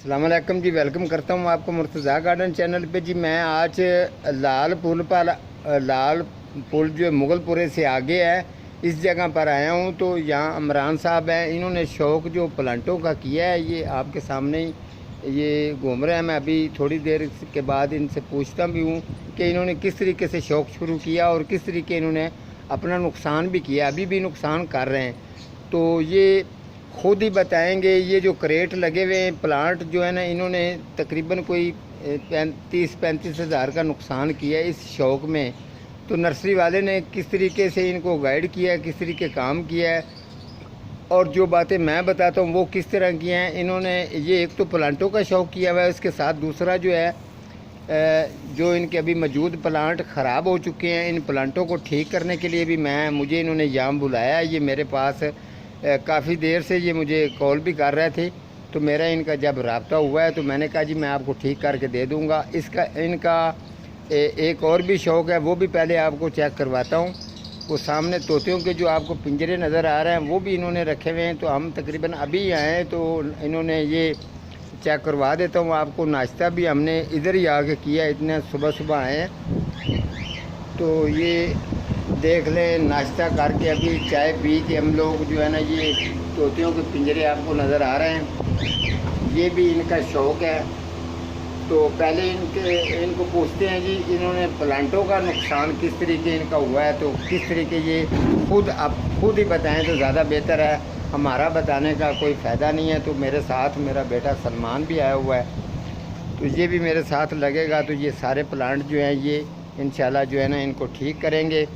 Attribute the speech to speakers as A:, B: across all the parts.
A: अस्सलामुअलैकुम जी, वेलकम करता हूँ आपको मुर्तज़ा गार्डन चैनल पे जी। मैं आज लाल पुल जो मुगलपुरे से आगे है इस जगह पर आया हूँ। तो यहाँ इमरान साहब हैं, इन्होंने शौक़ जो प्लांटों का किया है ये आपके सामने ही ये घूम रहे हैं। मैं अभी थोड़ी देर के बाद इनसे पूछता भी हूँ कि इन्होंने किस तरीके से शौक़ शुरू किया और किस तरीके इन्होंने अपना नुकसान भी किया, अभी भी नुकसान कर रहे हैं। तो ये खुद ही बताएंगे। ये जो क्रेट लगे हुए हैं प्लांट जो है ना, इन्होंने तकरीबन कोई 35 हज़ार का नुकसान किया है इस शौक़ में। तो नर्सरी वाले ने किस तरीके से इनको गाइड किया है, किस तरीके काम किया है और जो बातें मैं बताता हूँ वो किस तरह की हैं। इन्होंने ये एक तो प्लांटों का शौक़ किया हुआ है, उसके साथ दूसरा जो है जो इनके अभी मौजूद प्लांट ख़राब हो चुके हैं, इन प्लांटों को ठीक करने के लिए भी मुझे इन्होंने यहाँ बुलाया। ये मेरे पास काफ़ी देर से ये मुझे कॉल भी कर रहे थे। तो मेरा इनका जब रब्ता हुआ है तो मैंने कहा जी मैं आपको ठीक करके दे दूँगा। इनका एक और भी शौक़ है, वो भी पहले आपको चेक करवाता हूँ। वो सामने तोतियों के जो आपको पिंजरे नज़र आ रहे हैं वो भी इन्होंने रखे हुए हैं। तो हम तकरीबन अभी आए हैं तो इन्होंने ये चेक करवा देता हूँ आपको। नाश्ता भी हमने इधर ही आके किया, इतने सुबह सुबह आए हैं। तो ये देख लें, नाश्ता करके अभी चाय पी के हम लोग जो है ना, ये तोतियों के पिंजरे आपको नज़र आ रहे हैं, ये भी इनका शौक़ है। तो पहले इनको पूछते हैं जी इन्होंने प्लांटों का नुकसान किस तरीके इनका हुआ है, तो किस तरीके ये खुद ही बताएं तो ज़्यादा बेहतर है। हमारा बताने का कोई फ़ायदा नहीं है। तो मेरे साथ मेरा बेटा सलमान भी आया हुआ है, तो ये भी मेरे साथ लगेगा। तो ये सारे प्लांट जो हैं ये इंशाल्लाह जो है ना इनको ठीक करेंगे।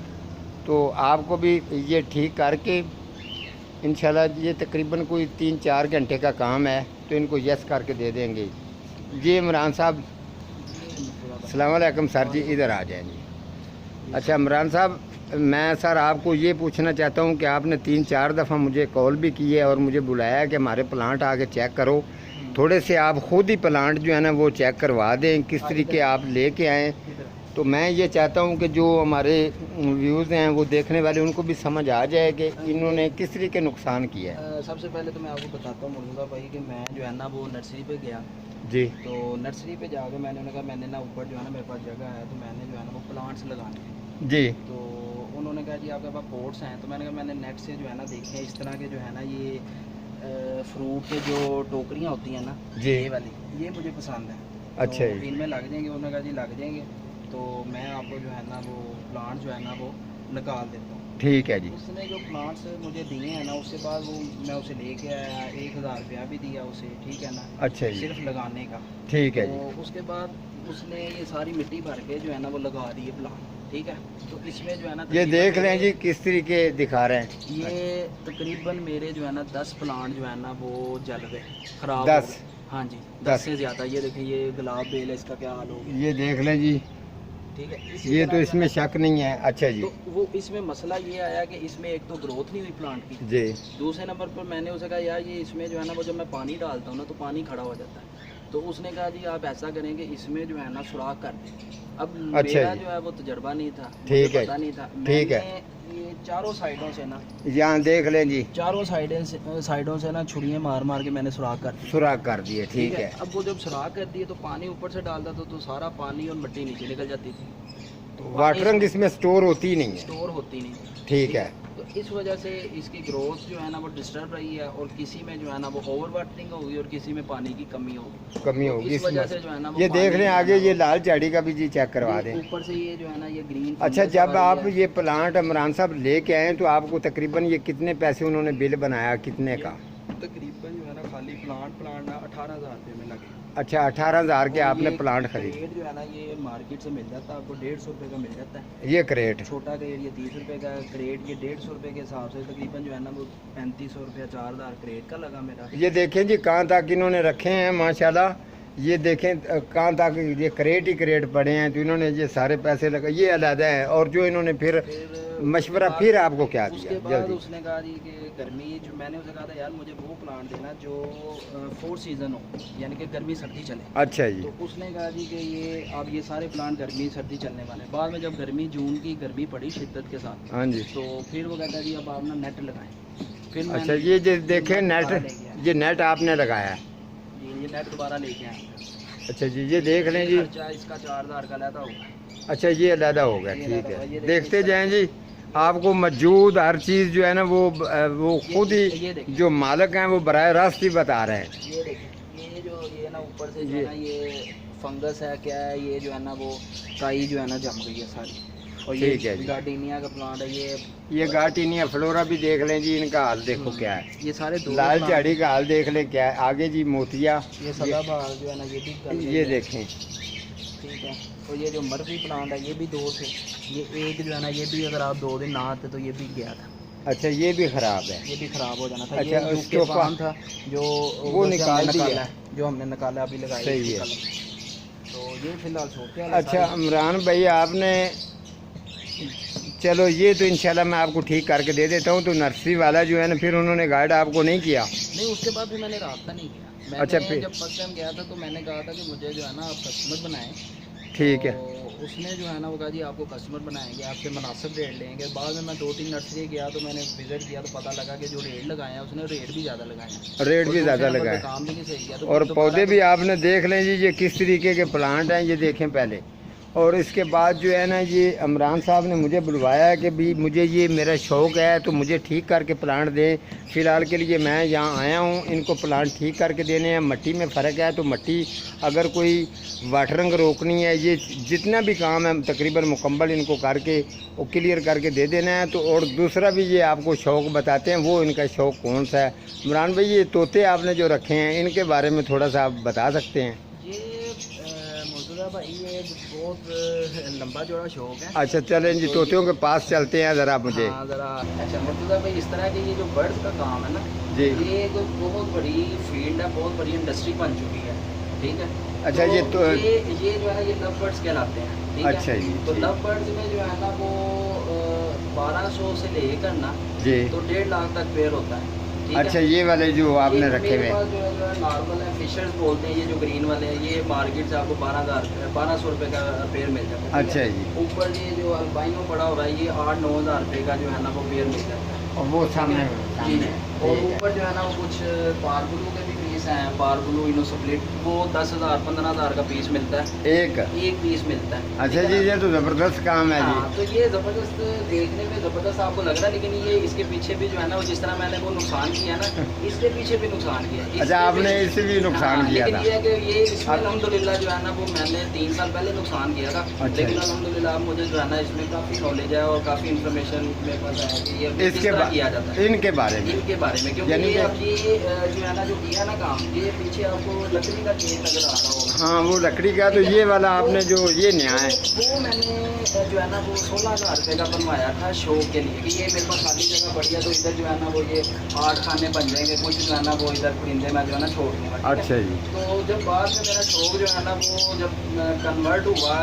A: तो आपको भी ये ठीक करके इंशाल्लाह ये तकरीबन कोई 3-4 घंटे का काम है, तो इनको यस करके दे देंगे। जी इमरान साहब, अस्सलाम वालेकुम सर जी, इधर आ जाएं जी। अच्छा इमरान साहब, मैं सर आपको ये पूछना चाहता हूँ कि आपने 3-4 दफ़ा मुझे कॉल भी की है और मुझे बुलाया कि हमारे प्लांट आके चेक करो। थोड़े से आप ख़ुद ही प्लांट जो है ना वो चेक करवा दें, किस तरीके आप लेके आएँ। तो मैं ये चाहता हूँ कि जो हमारे व्यूज़ हैं वो देखने वाले उनको भी समझ आ जाए कि इन्होंने किस तरीके नुकसान किया है।
B: सबसे पहले तो मैं आपको बताता हूँ मुर्तज़ा भाई कि मैं जो है ना वो नर्सरी पे गया
A: जी।
B: तो नर्सरी पे जाकर मैंने उन्हें कहा मैंने ना ऊपर जो है ना मेरे पास जगह है तो मैंने जो है ना वो प्लांट्स लगाने हैं
A: जी।
B: तो उन्होंने कहा जी आपके पास पोर्ट्स हैं। तो मैंने कहा मैंने नेट से जो है ना देखे हैं इस तरह के जो है ना ये फ्रूट के जो टोकरियाँ होती हैं ना
A: जी,
B: ये वाली, ये मुझे पसंद है।
A: अच्छा
B: तो
A: जी,
B: इनमें लग जाएंगे, उन्होंने कहा जी लग जाएंगे। तो मैं आपको जो है ना वो प्लांट जो है ना वो निकाल देता हूँ।
A: ठीक है जी।
B: उसने जो प्लांट्स मुझे दिए हैं ना उसके बाद वो मैं उसे लेके आया, 1000 रुपया भी दिया उसे, ठीक है ना,
A: अच्छा जी,
B: सिर्फ लगाने का।
A: ठीक है जी।
B: तो उसके बाद उसने ये सारी मिट्टी भर के जो है ना वो लगा दी है प्लांट, ठीक है। तो इसमें जो है ना
A: ये देख लें जी किस तरीके दिखा रहे हैं।
B: ये तकरीबन मेरे जो है ना 10 प्लांट जो है ना वो जल गए, खराब
A: 10?
B: हाँ जी 10
A: 10
B: से ज़्यादा। ये देखिए ये गुलाब बेल है, इसका क्या हाल हो गया,
A: ये देख लें जी,
B: ठीक है।
A: ये तो इसमें शक नहीं है। अच्छा जी,
B: तो वो इसमें मसला ये आया कि इसमें एक तो ग्रोथ नहीं हुई प्लांट की
A: जी।
B: दूसरे नंबर पर मैंने उसे कहा यार ये इसमें जो है ना वो जब मैं पानी डालता हूँ ना तो पानी खड़ा हो जाता है। तो उसने कहा जी आप ऐसा करें कि इसमें जो है ना सुराख कर दें। अब
A: अच्छा
B: मेरा
A: जी,
B: जो है वो तजर्बा नहीं था,
A: ठीक है,
B: पता नहीं था।
A: ठीक है।
B: ये चारों साइडों से ना,
A: यहाँ देख लें जी,
B: चारों साइडों से ना छुरियाँ मार मार के मैंने सुराख कर दी,
A: सुराख कर दिए, ठीक है।
B: अब वो जब सुराख कर दिए तो पानी ऊपर से डालता था तो सारा पानी और मिट्टी नीचे निकल जाती थी। तो
A: वाटरिंग इसमें स्टोर होती नहीं है,
B: स्टोर होती नहीं,
A: ठीक है।
B: तो इस वजह से इसकी ग्रोथ जो है ना वो डिस्टर्ब रही है और किसी में जो है ना वो ओवर वाटरिंग होगी और किसी में पानी की कमी होगी
A: इस
B: वजह से जो है ना
A: ये देख लें आगे ये लाल झाड़ी का भी जी चेक करवा दें।
B: ऊपर से ये जो है ना ये ग्रीन।
A: अच्छा, जब आप ये प्लांट इमरान साहब लेके आए तो आपको तकरीबन ये कितने पैसे उन्होंने बिल बनाया, कितने का?
B: तकरीबन जो है ना खाली प्लांट ना 18,000 रुपये में लगे।
A: अच्छा, 18,000 के आपने प्लांट खरीदे।
B: क्रेट जो है ना ये मार्केट से मिल जाता है आपको 150 रुपये का मिल जाता है।
A: ये क्रेट
B: छोटा क्रेट ये 30 रुपये का, क्रेट ये 150 रुपये के हिसाब से तकरीबन जो है ना वो 3500 रुपया 4000 क्रेट का लगा मेरा।
A: ये देखें जी कहाँ तक इन्होंने रखे हैं माशाल्लाह। ये देखें कहाँ तक ये क्रेट ही क्रेट पड़े हैं। तो इन्होंने ये सारे पैसे लगा, ये अलग है। और जो इन्होंने फिर मशवरा फिर आपको क्या दिया?
B: उसके बाद उसने कहा जी कि गर्मी जो मैंने उसे कहा था यार मुझे वो प्लांट देना जो 4 सीज़न हो, यानी कि गर्मी सर्दी चले।
A: अच्छा जी।
B: तो उसने कहा जी कि ये अब ये सारे प्लांट गर्मी सर्दी चलने वाले। बाद में जब गर्मी जून की गर्मी पड़ी शिद्दत के साथ,
A: हाँ जी,
B: तो फिर वो कहता जी अब आप ना नेट लगाएं। फिर
A: अच्छा, ये जो देखें नेट, ये नेट आपने लगाया है?
B: जी ये नेट दोबारा लेके आए।
A: अच्छा जी, ये देख लें जी।
B: खर्चा इसका 4000 का लेता होगा।
A: अच्छा, ये अलहदा हो गया,
B: ये
A: ठीक
B: अलहदा होगा, ये
A: है।
B: देखिए
A: देखते
B: इसका-
A: जाएं जी, आपको मौजूद हर चीज़ जो है ना वो खुद
B: ये
A: ही
B: देखिए।
A: जो मालिक हैं वो बराह रास्त ही बता रहे हैं।
B: ये देखिए, ये जो ये ना ऊपर से जो
A: ये-
B: है ना ये फंगस है क्या है, ये जो है ना वो काई जो है ना जम गई है सारी। और ये
A: ठीक है जी।
B: गार्डिनिया का प्लांट है,
A: ये गार्टिनिया फ्लोरा भी देख लें जी, इनका हाल देखो क्या है।
B: ये सारे दो
A: लाल
B: plant-
A: झाड़ी का हाल देख लें क्या है। आगे जी मोतिया,
B: ये सदाबहार जो है ना ये भी कर रही
A: ये
B: है।
A: देखें।
B: ठीक है। और ये जो मर्फी प्लांट है ये भी 2 थे। ये एक जो है ना ये भी अगर आप 2 दिन ना आते तो ये भी गया था।
A: अच्छा, ये भी ख़राब है।
B: ये भी ख़राब हो जाना था।
A: अच्छा,
B: ये
A: उसके
B: UK
A: ऊपर-
B: पाम था जो
A: वो
B: उधर से
A: निकाल
B: हमने
A: दिया।
B: निकाला है, जो हमने निकाला अभी लगाया
A: सही है।
B: तो ये फिलहाल सोचे
A: अच्छा इमरान भाई, आपने चलो ये तो इंशाल्लाह मैं आपको ठीक करके दे देता हूँ। तो नर्सरी वाला जो है ना फिर उन्होंने गाइड आपको नहीं किया?
B: नहीं, उसके बाद फिर मैंने रास्ता नहीं किया। मैंने
A: अच्छा, फिर-
B: जब फर्स्ट टाइम गया था तो मैंने कहा था कि मुझे जो है ना आप कस्टमर बनाएं।
A: ठीक है।
B: तो उसने जो है ना वो कहा जी आपको कस्टमर बनाएंगे, आपसे मुनासिब रेट लेंगे। बाद में मैं 2-3 नर्सरी गया तो मैंने विजिट किया तो पता लगा कि जो रेट लगाए हैं उसने रेट भी ज़्यादा लगाए हैं।
A: रेट
B: और
A: भी ज़्यादा
B: दूसरे नंबर
A: लगा
B: पे
A: है।
B: काम भी नहीं सही किया। तो
A: और
B: फिर दोबारा
A: पौधे भी आपने देख लें जी, ये किस तरीके के प्लांट हैं ये देखें पहले। और इसके बाद जो है ना ये इमरान साहब ने मुझे बुलवाया है कि भी मुझे ये मेरा शौक़ है तो मुझे ठीक करके प्लांट दें। फ़िलहाल के लिए मैं यहाँ आया हूँ, इनको प्लांट ठीक करके देने हैं। मिट्टी में फ़र्क है तो मिट्टी अगर कोई वाटरिंग रोकनी है, ये जितना भी काम है तकरीबन मुकम्मल इनको करके वो क्लियर करके दे देना है। तो और दूसरा भी ये आपको शौक़ बताते हैं, वो इनका शौक़ कौन सा है। इमरान भाई, ये तोते आपने जो रखे हैं इनके बारे में थोड़ा सा आप बता सकते हैं?
B: ये मौजूदा भाई ये बहुत लंबा चौड़ा शौक है।
A: अच्छा चलें जी, तोतियों के पास चलते हैं ज़रा मुझे।
B: हाँ ज़रा। अच्छा मुर्तज़ा भाई, इस तरह के ये जो बर्ड्स का काम है ना
A: जी।
B: ये एक बहुत बड़ी फील्ड है, बहुत बड़ी इंडस्ट्री बन चुकी है। ठीक है।
A: अच्छा, ये तो
B: ये जो है ना ये लव बर्ड्स कहलाते हैं। ठीक है?
A: अच्छा जी,
B: तो
A: ठीक।
B: लव बर्ड्स में जो है ना वो 1200 से लेकर ना
A: जी।
B: तो 1.5 लाख तक पेयर होता है। ठीक है?
A: अच्छा, ये वाले जो आपने रखे हुए
B: मेरे
A: हैं।
B: पास जो है नॉर्मल है, फिशर्स बोलते हैं, ये जो ग्रीन वाले हैं ये मार्केट से आपको 1200 रुपये का पेयर मिल जाता है। ठीक
A: अच्छा
B: है?
A: जी।
B: ऊपर ये जो अल्बाइनो पड़ा हो रहा है ये 8-9 हज़ार रुपये का जो है ना वो पेयर मिल जाता है।
A: और वो सामने
B: जी। और ऊपर जो है ना वो कुछ पारबुलू के भी पीस हैं, पारबुलू इनोस्प्लिट, वो 10,000-15,000 का पीस मिलता है।
A: एक
B: पीस मिलता है।
A: अच्छा जी, ये तो ज़बरदस्त काम है जी।
B: हाँ, तो ये ज़बरदस्त देखने में ज़बरदस्त आपको लग रहा है, लेकिन ये इसके पीछे भी जो है ना वो जिस तरह मैंने वो नुकसान किया ना इसके पीछे भी नुकसान किया।
A: अच्छा, आपने इससे भी नुकसान किया
B: लेकिन
A: था?
B: ये है कि ये इसमें अल्हम्दुलिल्लाह जो है ना वो मैंने 3 साल पहले नुकसान किया था।
A: अच्छा।
B: लेकिन अल्हम्दुलिल्लाह अब मुझे जो है ना इसमें काफ़ी नॉलेज है और काफ़ी इन्फॉर्मेशन मेरे पास है कि ये किस
A: इसके
B: तरह किया जाता है
A: इनके बारे में।
B: इनके बारे में। क्योंकि
A: यानी
B: ये
A: कि-
B: अब ये जो है ना जो किया ना काम, ये पीछे आपको लकड़ी का केस नजर आ रहा होगा।
A: हाँ, वो लकड़ी का। तो ये वाला आपने जो ये नया है
B: वो मैंने जो है ना वो 16,000 रुपये का बनवाया था शौक के लिए कि ये मेरे पास खाली जगह पड़ी है तो इधर जो है ना वो ये 8 खाने बन जाएंगे, कुछ जो है ना वो इधर परिंदे में जो है ना छोड़ दूँगा।
A: अच्छा जी।
B: तो जब बाद में मेरा शौक जो है ना वो जब कन्वर्ट हुआ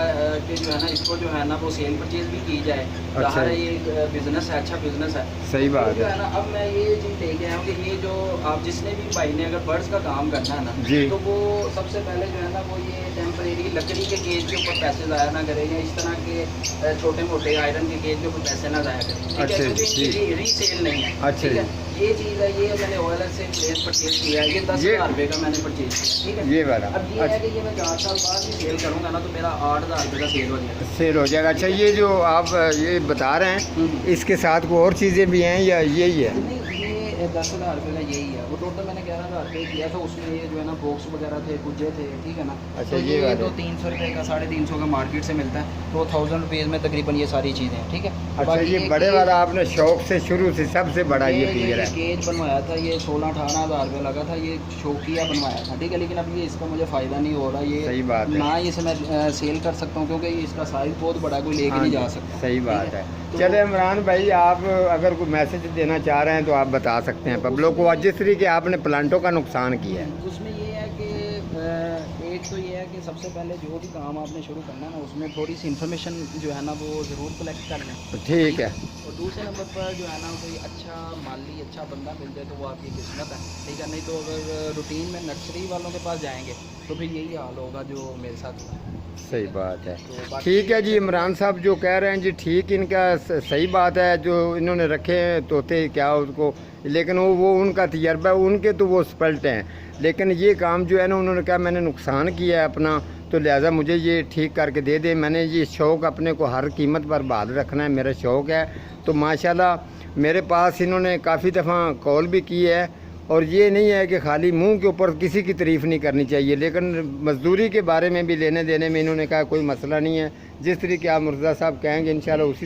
B: कि जो है ना इसको जो है ना वो सेल परचेज भी की जाए।
A: अच्छा।
B: ज़ाहिर है ये एक बिज़नेस है, अच्छा बिज़नेस है।
A: सही बात
B: तो जो
A: है।
B: है ना अब मैं ये चीज़ लेके आया हूँ कि ये जो आप जिसने भी भाई ने अगर बर्ड्स का काम करना है ना
A: जी।
B: तो वो सबसे पहले जो है ना वो ये टेम्परेरी लकड़ी के केज के ऊपर पैसे ज़ाया ना करें या इस तरह के छोटे मोटे आयरन के केज के ऊपर पैसे ना ज़ाया करें। ठीक है?
A: अच्छा,
B: क्योंकि
A: ठीक।
B: इनकी रीसेल नहीं है।
A: अच्छा
B: ठीक है?
A: जी।
B: ये चीज़ है, ये मैंने OLX से प्लेस परचेज किया है, ये 10,000 रुपये का मैंने परचेज किया। ठीक है?
A: ये वाला
B: अब ये है कि ये मैं 4 साल बाद ही सेल करूँगा ना तो मेरा 8,000 रुपये का सेल हो जाएगा।
A: सेल हो जाएगा। अच्छा, ये जो आप ये बता रहे हैं इसके साथ कोई और चीज़ें भी हैं या यही है?
B: नहीं, ये 10,000 रुपये का यही है। वो टोटल मैंने 11,000 रुपये किया था, उसमें ये जो है ना बॉक्स वगैरह थे, कुजे थे। ठीक है ना?
A: अच्छा,
B: तो
A: ये
B: ये
A: वाले।
B: तो 300 रुपये का 350 का मार्केट से मिलता है, तो 1000 रुपीज़ में तकरीबन ये सारी चीज़ें हैं। ठीक है?
A: अच्छा,
B: बाकी
A: ये
B: एक
A: बड़े वाला आपने शौक से शुरू से सबसे बड़ा ये पिंजरा है।
B: केज बनवाया था, ये 16-18 हज़ार रुपये लगा था, ये शौकिया बनवाया था। ठीक है? लेकिन अब ये इसका मुझे फ़ायदा नहीं हो रहा। ये
A: सही बात है।
B: ना ही इसे मैं सेल कर सकता हूँ क्योंकि इसका साइज़ बहुत बड़ा, कोई लेके
A: हाँ
B: नहीं
A: जी,
B: जा सकता।
A: सही
B: ठीक
A: बात है।
B: तो-
A: चले इमरान भाई, आप अगर कोई मैसेज देना चाह रहे हैं तो आप बता सकते हैं पब्लिक को, आज जिस तरीके आपने प्लांटों का नुकसान किया है।
B: उसमें ये है कि एक तो ये है कि सबसे पहले जो भी काम आपने शुरू करना है ना उसमें थोड़ी सी इन्फॉर्मेशन जो है ना वो ज़रूर कलेक्ट कर लें।
A: ठीक है।
B: और दूसरे नंबर पर जो है ना कोई अच्छा माली अच्छा बंदा मिल जाए तो वो आपकी किस्मत है। ठीक है? नहीं तो अगर रूटीन में नर्सरी वालों के पास जाएंगे तो फिर यही हाल होगा जो मेरे साथ हुआ है।
A: सही बात है।
B: तो बाकी-
A: ठीक है जी, इमरान साहब जो कह रहे हैं जी ठीक, इनका सही बात है। जो इन्होंने रखे हैं तोते, क्या उसको लेकिन वो उनका तजर्बा है, उनके तो वो एक्सपर्ट हैं। लेकिन ये काम जो है ना, उन्होंने कहा मैंने नुकसान किया है अपना, तो लिहाजा मुझे ये ठीक करके दे दे। मैंने ये शौक़ अपने को हर कीमत पर बहाल रखना है, मेरा शौक़ है। तो माशाल्लाह मेरे पास इन्होंने काफ़ी दफ़ा कॉल भी की है, और ये नहीं है कि खाली मुंह के ऊपर किसी की तारीफ़ नहीं करनी चाहिए, लेकिन मज़दूरी के बारे में भी लेने देने में इन्होंने कहा कोई मसला नहीं है। जिस तरीके आप मुर्तज़ा साहब कहेंगे इंशाल्लाह उसी